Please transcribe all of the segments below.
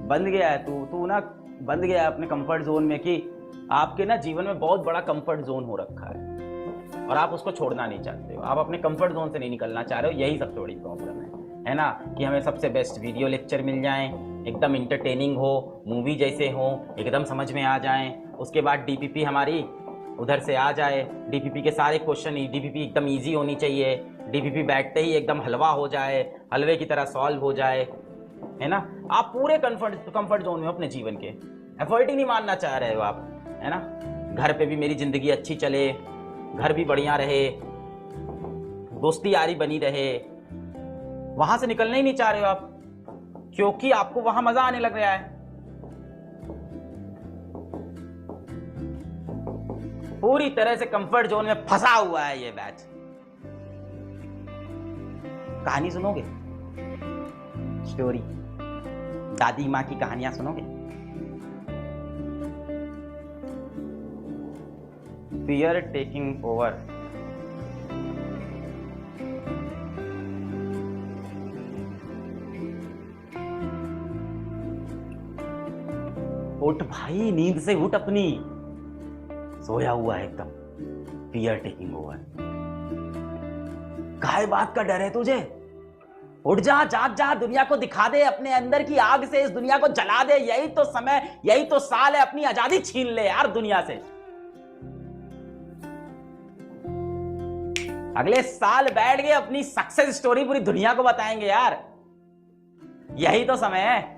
बंद गया है तू ना, बंद गया है अपने कंफर्ट जोन में, कि आपके ना जीवन में बहुत बड़ा कंफर्ट जोन हो रखा है और आप उसको छोड़ना नहीं चाहते हो, आप अपने कंफर्ट जोन से नहीं निकलना चाह रहे हो। यही सबसे बड़ी प्रॉब्लम है ना, कि हमें सबसे बेस्ट वीडियो लेक्चर मिल जाएं, एकदम इंटरटेनिंग हो, मूवी जैसे हो, एकदम समझ में आ जाएं, उसके बाद डीपीपी हमारी उधर से आ जाए, डीपीपी के सारे क्वेश्चन, डीपीपी एकदम इजी होनी चाहिए, डीपीपी बैठते ही एकदम हलवा हो जाए, हलवे की तरह सॉल्व हो जाए, है ना। आप पूरे कंफर्ट जोन में अपने जीवन के एफर्ट ही नहीं मानना चाह रहे हो आप, है ना। घर पे भी मेरी जिंदगी अच्छी चले, घर भी बढ़िया रहे, दोस्ती यारी बनी रहे, वहां से निकलना ही नहीं चाह रहे हो आप, क्योंकि आपको वहां मजा आने लग रहा है। पूरी तरह से कंफर्ट जोन में फंसा हुआ है ये बैच। कहानी सुनोगे, स्टोरी, दादी माँ की कहानियां सुनोगे? Fear taking over. उठ भाई, नींद से उठ अपनी, सोया हुआ है एकदम। Fear taking over. काहे बात का डर है तुझे? उठ जा, जाग जा, दुनिया को दिखा दे, अपने अंदर की आग से इस दुनिया को जला दे। यही तो समय, यही तो साल है, अपनी आजादी छीन ले यार दुनिया से। अगले साल बैठ के अपनी सक्सेस स्टोरी पूरी दुनिया को बताएंगे यार, यही तो समय है।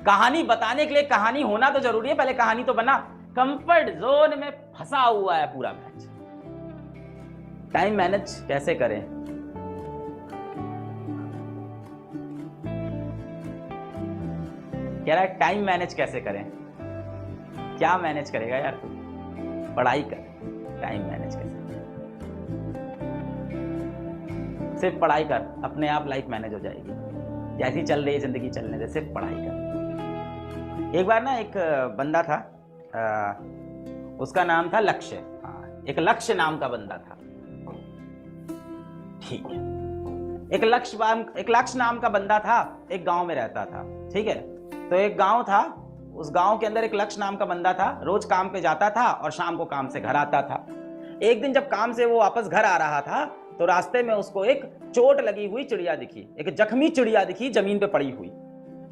कहानी बताने के लिए कहानी होना तो जरूरी है, पहले कहानी तो बना। कंफर्ट जोन में फंसा हुआ है पूरा बैच। टाइम मैनेज कैसे करें? कह रहा है टाइम मैनेज कैसे करें? क्या मैनेज करेगा यार तू? पढ़ाई कर, टाइम मैनेज कैसे? सिर्फ पढ़ाई कर, अपने आप लाइफ मैनेज हो जाएगी। जैसी चल रही है जिंदगी चलने दे, सिर्फ पढ़ाई कर। एक बार ना एक बंदा था, उसका नाम था लक्ष्य। एक लक्ष्य नाम का बंदा था, ठीक है। एक लक्ष्य नाम का बंदा था, एक गांव में रहता था, ठीक है। तो एक गांव था, उस गांव के अंदर एक लक्ष्य नाम का बंदा था। रोज काम पे जाता था और शाम को काम से घर आता था। एक दिन जब काम से वो वापस घर आ रहा था, तो रास्ते में उसको एक चोट लगी हुई चिड़िया दिखी, एक जख्मी चिड़िया दिखी जमीन पे पड़ी हुई।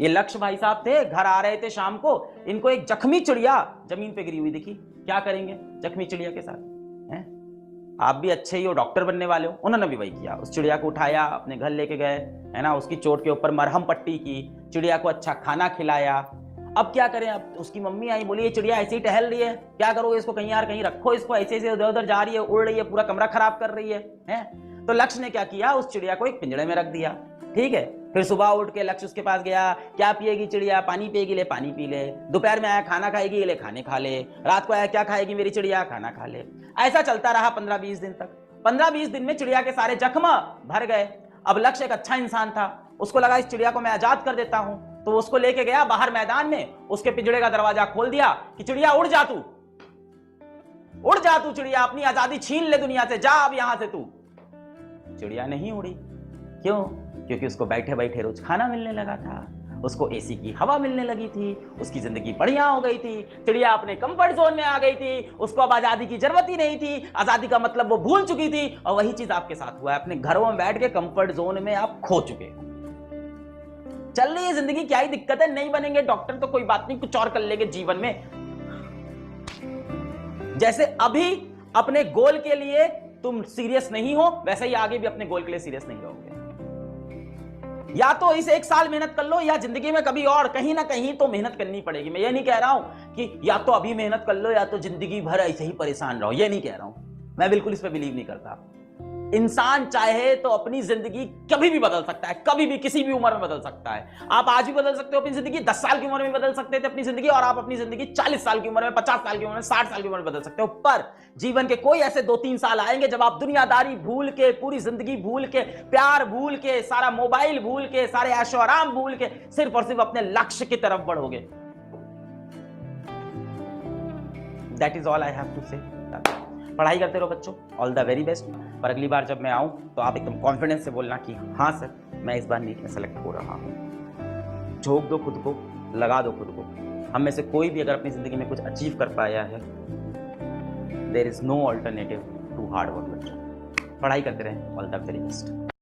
ये लक्ष्य भाई साहब थे, घर आ रहे थे शाम को, इनको एक जख्मी चिड़िया जमीन पे गिरी हुई दिखी। क्या करेंगे जख्मी चिड़िया के साथ? हैं? आप भी अच्छे ही हो, डॉक्टर बनने वाले हो। उन्होंने भी वही किया, उस चिड़िया को उठाया, अपने घर लेके गए, है ना। उसकी चोट के ऊपर मरहम पट्टी की, चिड़िया को अच्छा खाना खिलाया। अब क्या करें? अब उसकी मम्मी आई, बोली ये चिड़िया ऐसे ही टहल रही है, क्या करोगे इसको? कहीं यार कहीं रखो इसको, ऐसे ऐसे इधर उधर जा रही है, उड़ रही है, पूरा कमरा खराब कर रही है? तो लक्ष्य ने क्या किया, उस चिड़िया को एक पिंजड़े में रख दिया, ठीक है। फिर सुबह उठ के लक्ष्य उसके पास गया, क्या पिएगी चिड़िया? पानी पिएगी? ले पानी पी ले। दोपहर में आया, खाना खाएगी? ले खाने खा ले। रात को आया, क्या खाएगी मेरी चिड़िया? खाना खा ले। ऐसा चलता रहा 15-20 दिन तक। 15-20 दिन में चिड़िया के सारे जख्म भर गए। अब लक्ष्य एक अच्छा इंसान था, उसको लगा इस चिड़िया को मैं आजाद कर देता हूं, तो उसको लेके गया बाहर मैदान में, उसके पिंजड़े का दरवाजा खोल दिया कि चिड़िया उड़ जा तू, उड़ जा तू चिड़िया, अपनी आजादी छीन ले दुनिया से, जा अब यहां से तू। चिड़िया नहीं उड़ी। क्यों? क्योंकि उसको बैठे बैठे रोज खाना मिलने लगा था, उसको एसी की हवा मिलने लगी थी, उसकी जिंदगी बढ़िया हो गई थी। चिड़िया अपने कंफर्ट जोन में आ गई थी, उसको अब आजादी की जरूरत ही नहीं थी, आजादी का मतलब वो भूल चुकी थी। और वही चीज आपके साथ हुआ है, अपने घरों में बैठ के कंफर्ट जोन में आप खो चुके हो। चल रही है जिंदगी, क्या ही दिक्कत है? नहीं बनेंगे डॉक्टर तो कोई बात नहीं, कुछ और कर लेंगे जीवन में। जैसे अभी अपने गोल के लिए तुम सीरियस नहीं हो, वैसे ही आगे भी अपने गोल के लिए सीरियस नहीं रहोगे। या तो इस एक साल मेहनत कर लो, या जिंदगी में कभी और कहीं ना कहीं तो मेहनत करनी पड़ेगी। मैं ये नहीं कह रहा हूं कि या तो अभी मेहनत कर लो या तो जिंदगी भर ऐसे ही परेशान रहो, ये नहीं कह रहा हूं। मैं बिल्कुल इस पर बिलीव नहीं करता। इंसान चाहे तो अपनी जिंदगी कभी भी बदल सकता है, कभी भी किसी भी उम्र में बदल सकता है। आप आज भी बदल सकते हो अपनी जिंदगी, 10 साल की उम्र में बदल सकते थे अपनी जिंदगी, और आप अपनी जिंदगी 40 साल की उम्र में, 50 साल की उम्र में, 60 साल की उम्र में बदल सकते हो। पर जीवन के कोई ऐसे 2-3 साल आएंगे जब आप दुनियादारी भूल के, पूरी जिंदगी भूल के, प्यार भूल के, सारा मोबाइल भूल के, सारे ऐशो आराम भूल के सिर्फ और सिर्फ अपने लक्ष्य की तरफ बढ़ोगे। That is all I have to say. पढ़ाई करते रहो बच्चों, ऑल द वेरी बेस्ट। पर अगली बार जब मैं आऊं तो आप एकदम कॉन्फिडेंस से बोलना कि हाँ सर, मैं इस बार नीट में सेलेक्ट हो रहा हूं। झोंक दो खुद को, लगा दो खुद को। हम में से कोई भी अगर अपनी ज़िंदगी में कुछ अचीव कर पाया है, there is no alternative to hard work बच्चों। पढ़ाई करते रहें। All the very best.